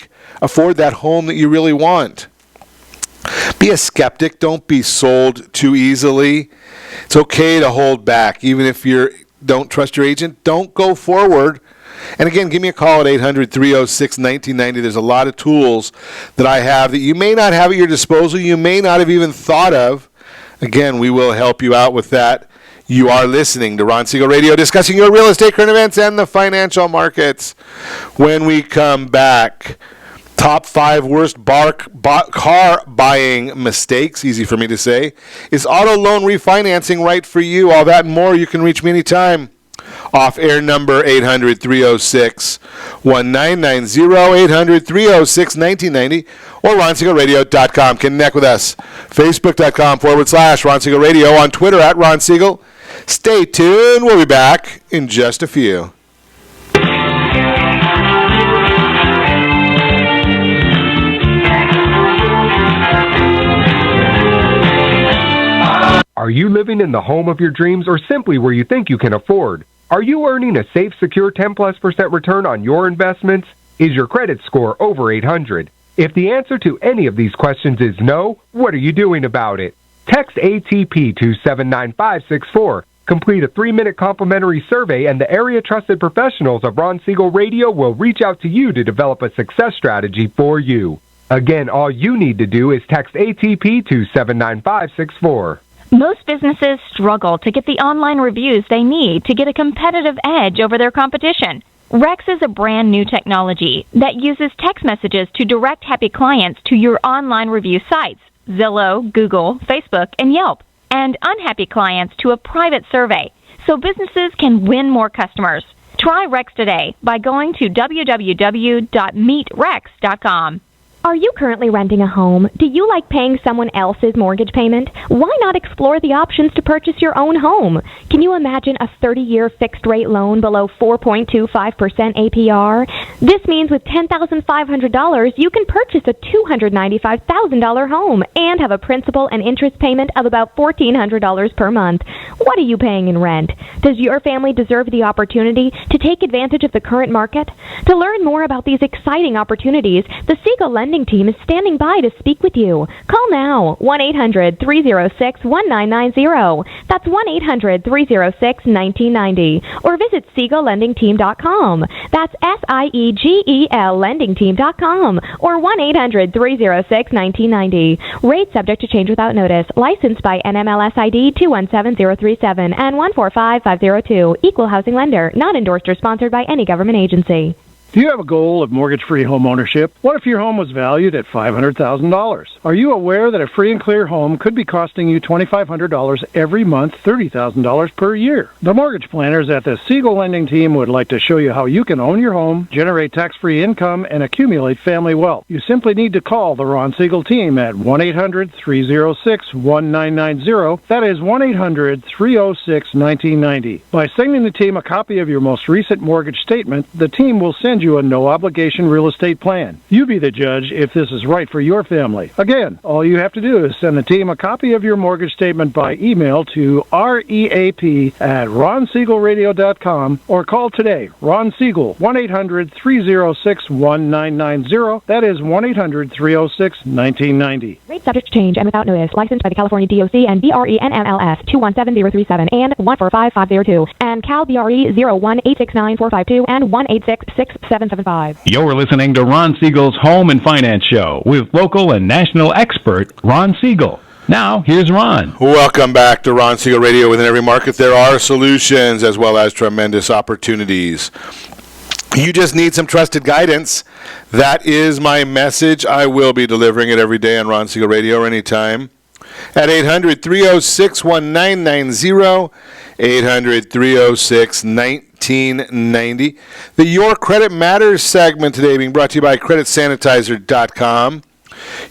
afford that home that you really want? Be a skeptic. Don't be sold too easily. It's okay to hold back, even if you're don't trust your agent, don't go forward. And again, give me a call at 800-306-1990. There's a lot of tools that I have that you may not have at your disposal, you may not have even thought of. Again, we will help you out with that. You are listening to Ron Siegel Radio, discussing your real estate, current events, and the financial markets. When we come back, top 5 worst car buying mistakes, easy for me to say. Is auto loan refinancing right for you? All that and more. You can reach me anytime. Off-air number 800-306-1990, 800-306-1990, or RonSiegelRadio.com. Connect with us. Facebook.com/Ron Siegel Radio. On Twitter at Ron Siegel. Stay tuned. We'll be back in just a few.
Are you living in the home of your dreams or simply where you think you can afford? Are you earning a safe, secure 10+% return on your investments? Is your credit score over 800? If the answer to any of these questions is no, what are you doing about it? Text ATP to 79564. Complete a 3-minute complimentary survey, and the area trusted professionals of Ron Siegel Radio will reach out to you to develop a success strategy for you. Again, all you need to do is text ATP to 79564.
Most businesses struggle to get the online reviews they need to get a competitive edge over their competition. Rex is a brand new technology that uses text messages to direct happy clients to your online review sites, Zillow, Google, Facebook, and Yelp, and unhappy clients to a private survey, so businesses can win more customers. Try Rex today by going to www.meetrex.com.
Are you currently renting a home? Do you like paying someone else's mortgage payment? Why not explore the options to purchase your own home? Can you imagine a 30-year fixed-rate loan below 4.25% APR? This means with $10,500, you can purchase a $295,000 home and have a principal and interest payment of about $1,400 per month. What are you paying in rent? Does your family deserve the opportunity to take advantage of the current market? To learn more about these exciting opportunities, the Siegel Lending Team is standing by to speak with you. Call now, 1-800-306-1990. That's 1-800-306-1990. Or visit SiegelLendingTeam.com. That's SIEGEL LendingTeam.com. Or 1-800-306-1990. Rate subject to change without notice. Licensed by NMLS ID 217037 and 145502. Equal housing lender. Not endorsed or sponsored by any government agency.
Do you have a goal of mortgage-free home ownership? What if your home was valued at $500,000? Are you aware that a free and clear home could be costing you $2,500 every month, $30,000 per year? The mortgage planners at the Siegel Lending Team would like to show you how you can own your home, generate tax-free income, and accumulate family wealth. You simply need to call the Ron Siegel Team at 1-800-306-1990. That is 1-800-306-1990. By sending the team a copy of your most recent mortgage statement, the team will send you a no-obligation real estate plan. You be the judge if this is right for your family. Again, all you have to do is send the team a copy of your mortgage statement by email to reap@ronsiegelradio.com or call today. Ron Siegel, 1-800-306-1990. That is 1-800-306-1990.
Rate subject to change and without notice. Licensed by the California DOC and BRE NMLS 217037 and 145502 and Cal BRE 0186945 and 1866775.
You're listening to Ron Siegel's Home and Finance Show with local and national expert Ron Siegel. Now, here's Ron.
Welcome back to Ron Siegel Radio. Within every market, there are solutions as well as tremendous opportunities. You just need some trusted guidance. That is my message. I will be delivering it every day on Ron Siegel Radio or anytime. At 800-306-1990, 800-306-1990. The Your Credit Matters segment today being brought to you by CreditSanitizer.com.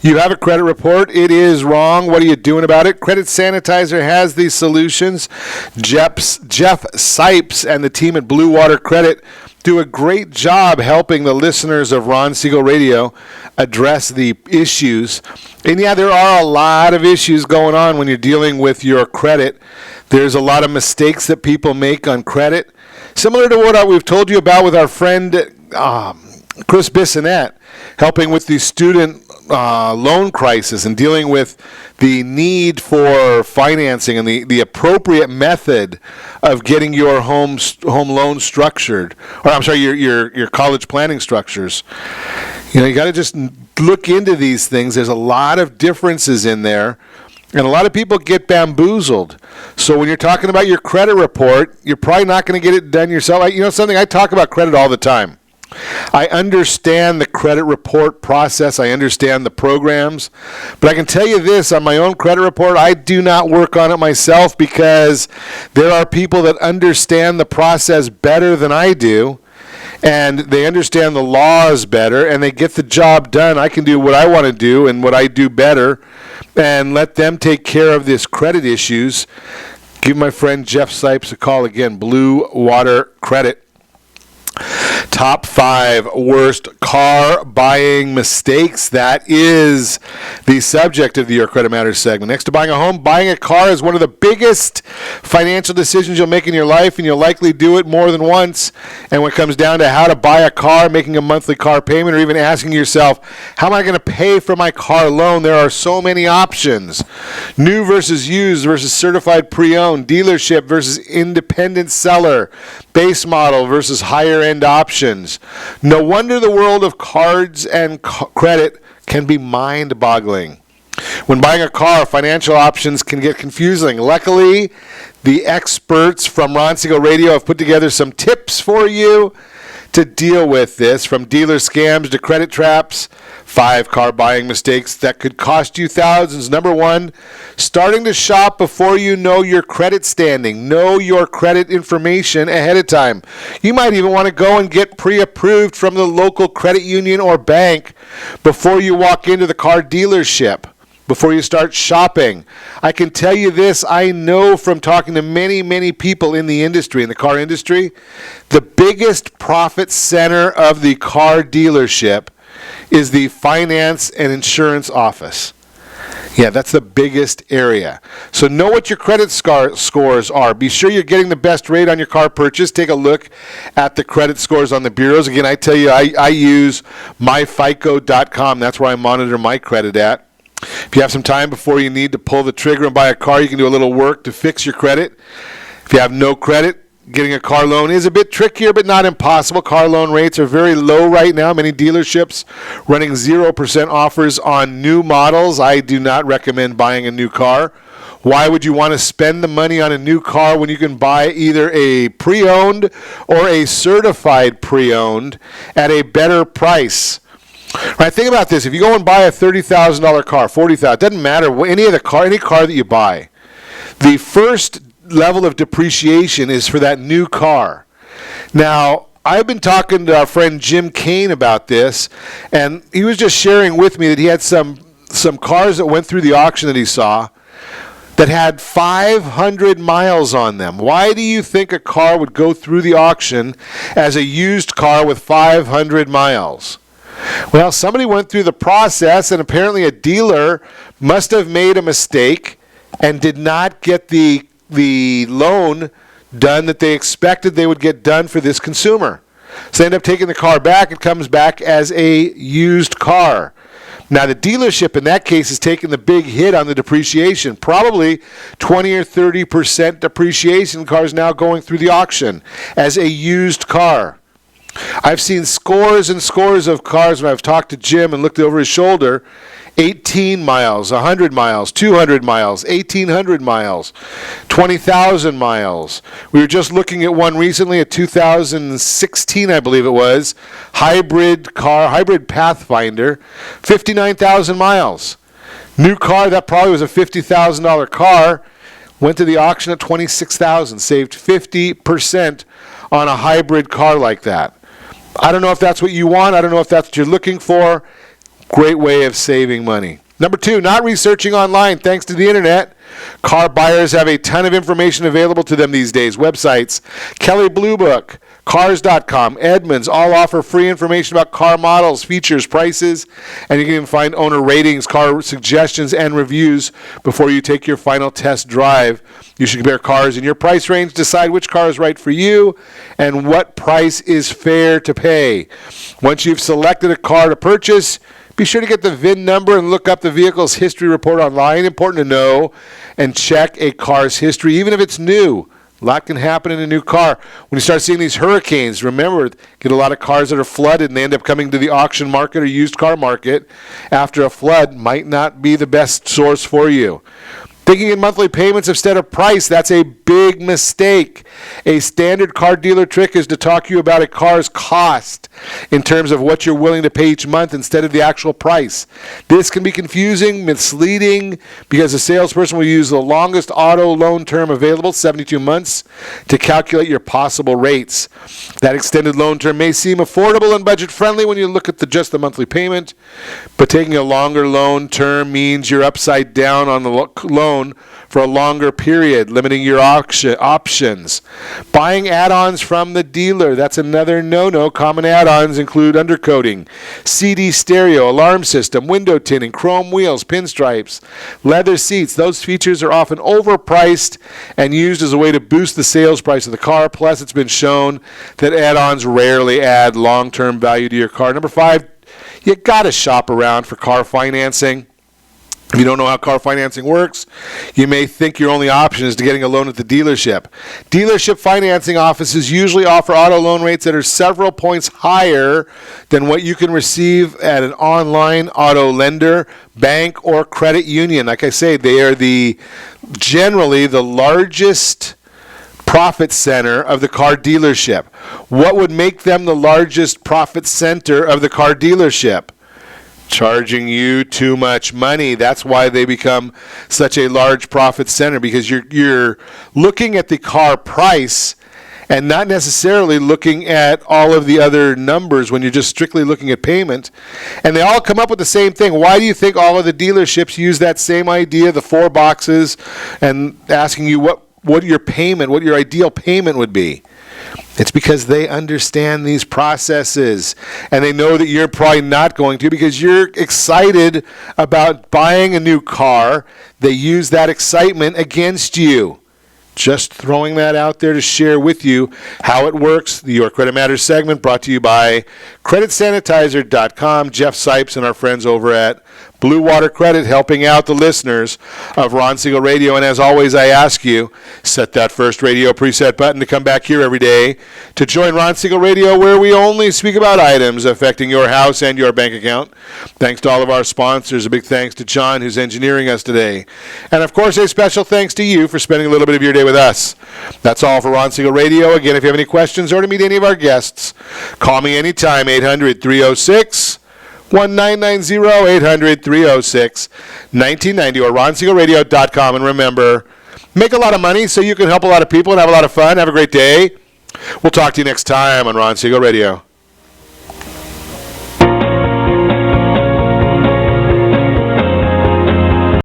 You have a credit report. It is wrong. What are you doing about it? Credit Sanitizer has these solutions. Jeff Sipes and the team at Blue Water Credit do a great job helping the listeners of Ron Siegel Radio address the issues. And yeah, there are a lot of issues going on when you're dealing with your credit. There's a lot of mistakes that people make on credit. Similar to what we've told you about with our friend Chris Bissonette, helping with the student loan crisis and dealing with the need for financing and the appropriate method of getting your home loan structured, or I'm sorry, your college planning structures. You got to just look into these things. There's a lot of differences in there, and a lot of people get bamboozled. So when you're talking about your credit report, you're probably not going to get it done yourself. Something, I talk about credit all the time. I understand the credit report process. I understand the programs. But I can tell you this, on my own credit report, I do not work on it myself because there are people that understand the process better than I do, and they understand the laws better, and they get the job done. I can do what I want to do and what I do better and let them take care of this credit issues. Give my friend Jeff Sipes a call again, Blue Water Credit. Top 5 worst car buying mistakes. That is the subject of the Your Credit Matters segment. Next to buying a home, buying a car is one of the biggest financial decisions you'll make in your life, and you'll likely do it more than once. And when it comes down to how to buy a car, making a monthly car payment, or even asking yourself, how am I going to pay for my car loan? There are so many options. New versus used versus certified pre-owned, dealership versus independent seller, base model versus higher end options. No wonder the world of cards and credit can be mind-boggling. When buying a car, financial options can get confusing. Luckily, the experts from Ron Siegel Radio have put together some tips for you to deal with this, from dealer scams to credit traps. 5 car buying mistakes that could cost you thousands. Number 1, starting to shop before you know your credit standing. Know your credit information ahead of time. You might even want to go and get pre-approved from the local credit union or bank before you walk into the car dealership, before you start shopping. I can tell you this, I know from talking to many, many people in the industry, in the car industry, the biggest profit center of the car dealership is the finance and insurance office. Yeah, that's the biggest area. So know what your credit scores are. Be sure you're getting the best rate on your car purchase. Take a look at the credit scores on the bureaus. Again, I tell you, I use myfico.com. That's where I monitor my credit at. If you have some time before you need to pull the trigger and buy a car, you can do a little work to fix your credit. If you have no credit, getting a car loan is a bit trickier, but not impossible. Car loan rates are very low right now. Many dealerships running 0% offers on new models. I do not recommend buying a new car. Why would you want to spend the money on a new car when you can buy either a pre-owned or a certified pre-owned at a better price? Right, think about this. If you go and buy a $30,000 car, $40,000, it doesn't matter any car that you buy. The first level of depreciation is for that new car. Now, I've been talking to our friend Jim Kane about this, and he was just sharing with me that he had some cars that went through the auction that he saw that had 500 miles on them. Why do you think a car would go through the auction as a used car with 500 miles? Well, somebody went through the process, and apparently a dealer must have made a mistake and did not get the loan done that they expected they would get done for this consumer. So they end up taking the car back. It comes back as a used car. Now, the dealership in that case is taking the big hit on the depreciation, probably 20 or 30% depreciation. Cars now going through the auction as a used car. I've seen scores and scores of cars when I've talked to Jim and looked over his shoulder, 18 miles, 100 miles, 200 miles, 1,800 miles, 20,000 miles. We were just looking at one recently, a 2016, I believe it was, hybrid Pathfinder, 59,000 miles. New car, that probably was a $50,000 car, went to the auction at $26,000, saved 50% on a hybrid car like that. I don't know if that's what you want. I don't know if that's what you're looking for. Great way of saving money. Number 2, not researching online thanks to the internet. Car buyers have a ton of information available to them these days. Websites, Kelley Blue Book, Cars.com, Edmunds, all offer free information about car models, features, prices, and you can even find owner ratings, car suggestions, and reviews before you take your final test drive. You should compare cars in your price range, decide which car is right for you, and what price is fair to pay. Once you've selected a car to purchase, Be sure to get the VIN number and look up the vehicle's history report online. Important to know and check a car's history, even if it's new. A lot can happen in a new car. When you start seeing these hurricanes, remember, get a lot of cars that are flooded and they end up coming to the auction market or used car market after a flood might not be the best source for you. Thinking in monthly payments instead of price, that's a big mistake. A standard car dealer trick is to talk to you about a car's cost in terms of what you're willing to pay each month instead of the actual price. This can be confusing, misleading, because the salesperson will use the longest auto loan term available, 72 months, to calculate your possible rates. That extended loan term may seem affordable and budget-friendly when you look at just the monthly payment, but taking a longer loan term means you're upside down on the loan for a longer period, limiting your options. Buying add-ons from the dealer, that's another no-no. Common add-ons include undercoating, CD stereo, alarm system, window tinting, chrome wheels, pinstripes, leather seats. Those features are often overpriced and used as a way to boost the sales price of the car. Plus, it's been shown that add-ons rarely add long-term value to your car. Number 5, you got to shop around for car financing. If you don't know how car financing works, you may think your only option is to getting a loan at the dealership. Dealership financing offices usually offer auto loan rates that are several points higher than what you can receive at an online auto lender, bank, or credit union. Like I say, they are generally the largest profit center of the car dealership. What would make them the largest profit center of the car dealership? Charging you too much money. That's why they become such a large profit center, because you're looking at the car price and not necessarily looking at all of the other numbers when you're just strictly looking at payment. And they all come up with the same thing. Why do you think all of the dealerships use that same idea, the 4 boxes, and asking you what your payment, what your ideal payment would be? It's because they understand these processes, and they know that you're probably not going to, because you're excited about buying a new car. They use that excitement against you. Just throwing that out there to share with you how it works. The Your Credit Matters segment brought to you by CreditSanitizer.com. Jeff Sipes and our friends over at Blue Water Credit helping out the listeners of Ron Siegel Radio. And as always, I ask you, set that first radio preset button to come back here every day to join Ron Siegel Radio, where we only speak about items affecting your house and your bank account. Thanks to all of our sponsors. A big thanks to John, who's engineering us today. And, of course, a special thanks to you for spending a little bit of your day with us. That's all for Ron Siegel Radio. Again, if you have any questions or to meet any of our guests, call me anytime, 800-306-1990, 800-306-1990, or RonSiegelRadio.com. And remember, make a lot of money so you can help a lot of people and have a lot of fun. Have a great day. We'll talk to you next time on Ron Siegel Radio.